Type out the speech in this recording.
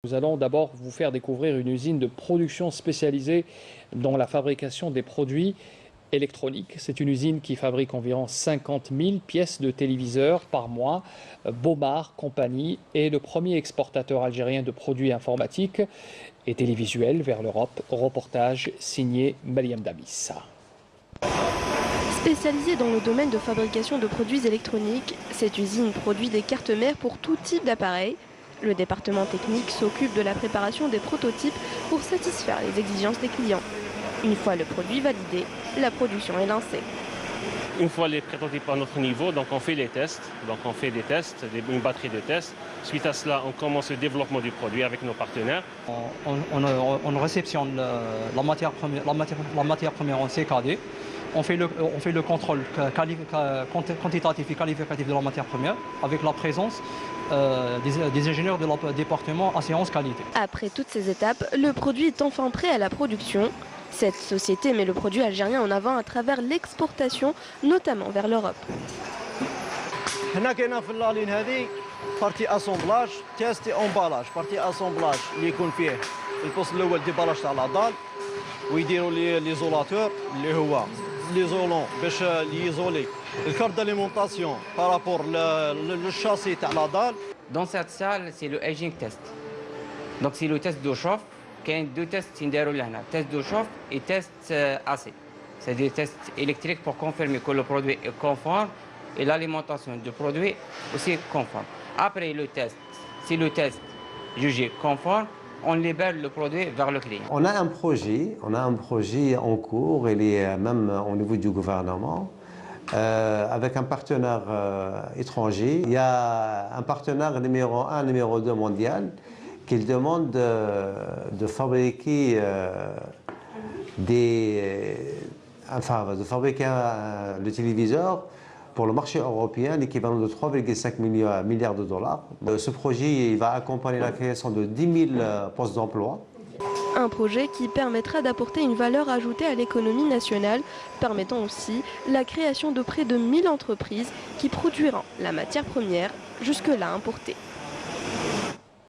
Nous allons d'abord vous faire découvrir une usine de production spécialisée dans la fabrication des produits électroniques. C'est une usine qui fabrique environ 50 000 pièces de téléviseurs par mois. Bomar Compagnie est le premier exportateur algérien de produits informatiques et télévisuels vers l'Europe. Reportage signé Mariam Dabissa. Spécialisée dans le domaine de fabrication de produits électroniques, cette usine produit des cartes mères pour tout type d'appareils. Le département technique s'occupe de la préparation des prototypes pour satisfaire les exigences des clients. Une fois le produit validé, la production est lancée. Une fois les prototypes à notre niveau, donc on fait les tests. Donc on fait des tests, une batterie de tests. Suite à cela, on commence le développement du produit avec nos partenaires. On réceptionne la matière première en CKD. On fait le contrôle quantitatif et qualificatif de la matière première avec la présence des ingénieurs de leur département assurance qualité. Après toutes ces étapes, le produit est enfin prêt à la production. Cette société met le produit algérien en avant à travers l'exportation, notamment vers l'Europe. هنا كاينه في اللالين هذه بارتي اسومبلاج تيست امبالاج بارتي اسومبلاج اللي يكون فيه البوست الاول ديبالاج تاع لاطال ويديروا لي زولاتور اللي هو ليزولون باش ليزولي الكارت داليمونطاسيون بارابور للشاسي تاع لاطال. Dans cette salle, c'est le aging test. Donc c'est le test de chauffe. Il y a deux tests qui sont là. Test de chauffe et test AC. C'est des tests électriques pour confirmer que le produit est conforme et l'alimentation du produit aussi conforme. Après le test, si le test jugé conforme, on libère le produit vers le client. On a un projet en cours, il est même au niveau du gouvernement, avec un partenaire étranger. Il y a un partenaire numéro 1, numéro 2 mondial, qui demande de fabriquer le téléviseur pour le marché européen, l'équivalent de 3,5 milliards de dollars. Ce projet il va accompagner la création de 10 000 postes d'emploi. Un projet qui permettra d'apporter une valeur ajoutée à l'économie nationale, permettant aussi la création de près de 1000 entreprises qui produiront la matière première jusque-là importée.